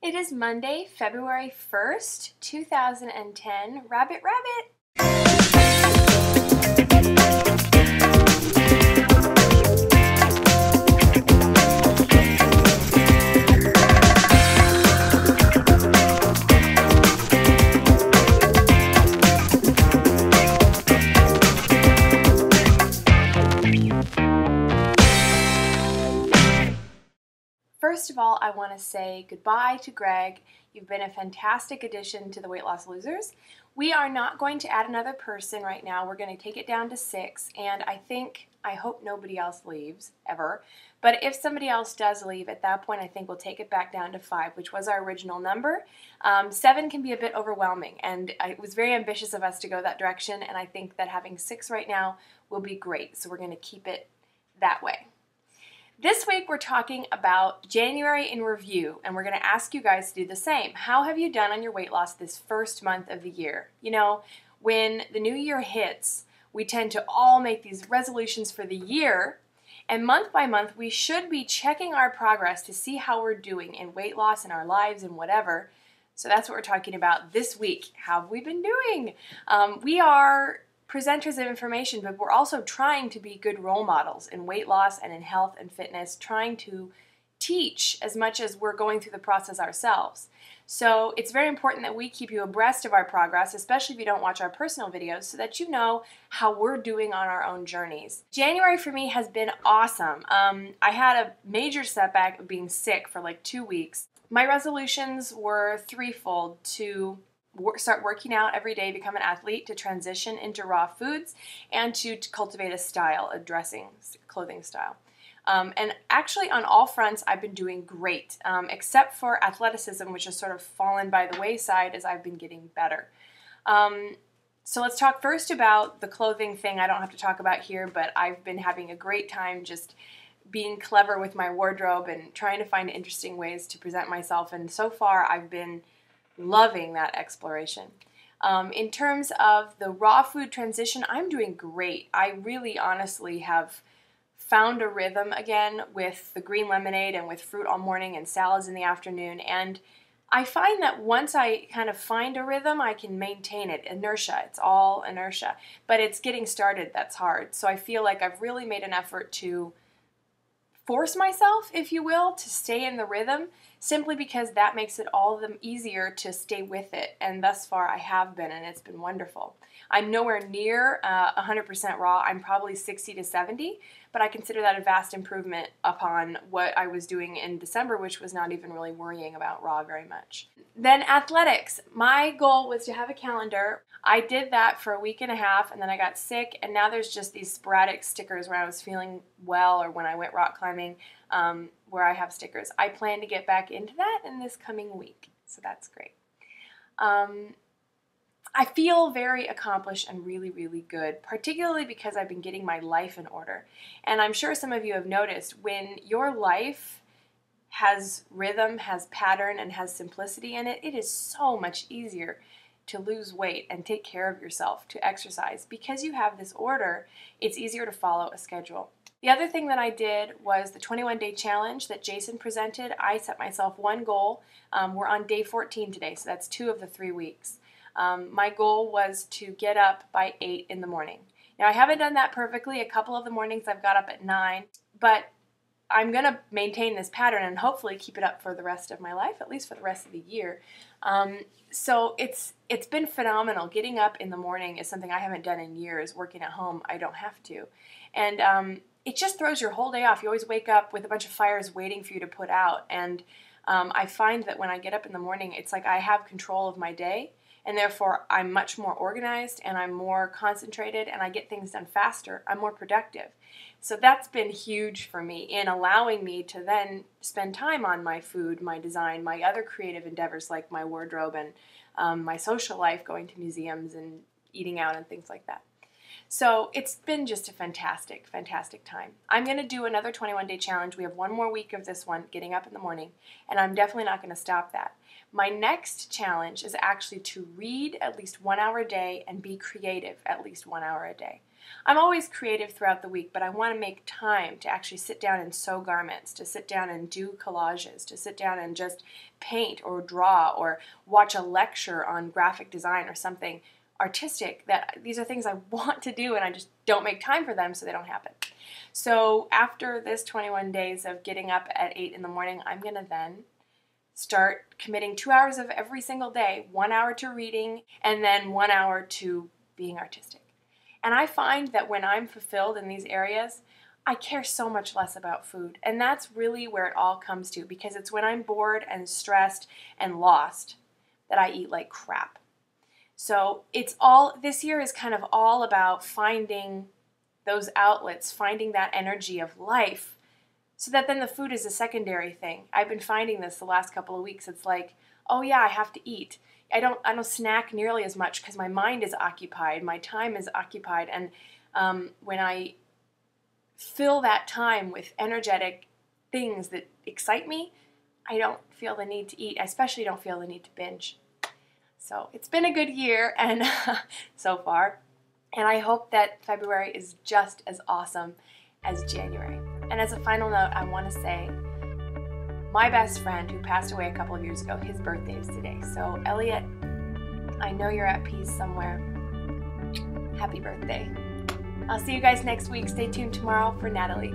It is Monday, February 1st, 2010. Rabbit, rabbit! First of all, I want to say goodbye to Greg. You've been a fantastic addition to the Weight Loss Losers. We are not going to add another person right now. We're going to take it down to 6, and I hope nobody else leaves, ever. But if somebody else does leave, at that point I think we'll take it back down to 5, which was our original number. 7 can be a bit overwhelming, and it was very ambitious of us to go that direction, and I think that having 6 right now will be great, so we're going to keep it that way. This week we're talking about January in review, and we're going to ask you guys to do the same. How have you done on your weight loss this first month of the year? You know, when the new year hits, we tend to all make these resolutions for the year, and month by month we should be checking our progress to see how we're doing in weight loss in our lives and whatever. So that's what we're talking about this week. How have we been doing? We are presenters of information, but we're also trying to be good role models in weight loss and in health and fitness, trying to teach as much as we're going through the process ourselves. So it's very important that we keep you abreast of our progress, especially if you don't watch our personal videos, so that you know how we're doing on our own journeys. January for me has been awesome. I had a major setback of being sick for like 2 weeks. My resolutions were threefold: to start working out every day, become an athlete, to transition into raw foods, and to cultivate a style, a dressing, clothing style. And actually on all fronts I've been doing great, except for athleticism, which has sort of fallen by the wayside as I've been getting better. So let's talk first about the clothing thing. I don't have to talk about here, but I've been having a great time just being clever with my wardrobe and trying to find interesting ways to present myself, and so far I've been loving that exploration. In terms of the raw food transition, I'm doing great. I really honestly have found a rhythm again with the green lemonade and with fruit all morning and salads in the afternoon, and I find that once I kind of find a rhythm, I can maintain it. Inertia, it's all inertia, but it's getting started that's hard. So I feel like I've really made an effort to force myself, if you will, to stay in the rhythm, simply because that makes it all the easier to stay with it. And thus far I have been, and it's been wonderful. I'm nowhere near 100% raw. I'm probably 60 to 70, but I consider that a vast improvement upon what I was doing in December, which was not even really worrying about raw very much. Then athletics. My goal was to have a calendar. I did that for a week and a half, and then I got sick, and now there's just these sporadic stickers when I was feeling well or when I went rock climbing, where I have stickers. I plan to get back into that in this coming week, so that's great. I feel very accomplished and really, really good, particularly because I've been getting my life in order. And I'm sure some of you have noticed, when your life has rhythm, has pattern, and has simplicity in it, it is so much easier to lose weight and take care of yourself, to exercise. Because you have this order, it's easier to follow a schedule. The other thing that I did was the 21-day challenge that Jason presented. I set myself one goal. We're on day 14 today, so that's 2 of the 3 weeks. My goal was to get up by 8 in the morning. Now, I haven't done that perfectly. A couple of the mornings I've got up at 9, but I'm going to maintain this pattern and hopefully keep it up for the rest of my life, at least for the rest of the year. So it's been phenomenal. Getting up in the morning is something I haven't done in years. Working at home, I don't have to. And it just throws your whole day off. You always wake up with a bunch of fires waiting for you to put out. And I find that when I get up in the morning, it's like I have control of my day. And therefore, I'm much more organized, and I'm more concentrated, and I get things done faster. I'm more productive. So that's been huge for me in allowing me to then spend time on my food, my design, my other creative endeavors like my wardrobe and my social life, going to museums and eating out and things like that. So it's been just a fantastic, fantastic time. I'm going to do another 21-day challenge. We have one more week of this one, getting up in the morning, and I'm definitely not going to stop that. My next challenge is actually to read at least 1 hour a day and be creative at least 1 hour a day. I'm always creative throughout the week, but I want to make time to actually sit down and sew garments, to sit down and do collages, to sit down and just paint or draw or watch a lecture on graphic design or something artistic. That these are things I want to do and I just don't make time for them, so they don't happen. So after this 21 days of getting up at 8 in the morning, I'm going to then start committing 2 hours of every single day, 1 hour to reading and then 1 hour to being artistic. And I find that when I'm fulfilled in these areas, I care so much less about food. And that's really where it all comes to, because it's when I'm bored and stressed and lost that I eat like crap. So this year is kind of all about finding those outlets, finding that energy of life, so that then the food is a secondary thing. I've been finding this the last couple of weeks. It's like, oh yeah, I have to eat. I don't snack nearly as much because my mind is occupied, my time is occupied, and when I fill that time with energetic things that excite me, I don't feel the need to eat. I especially don't feel the need to binge. So it's been a good year and so far, and I hope that February is just as awesome as January. And as a final note, I want to say my best friend who passed away a couple of years ago, his birthday is today. So Elliot, I know you're at peace somewhere. Happy birthday. I'll see you guys next week. Stay tuned tomorrow for Natalie.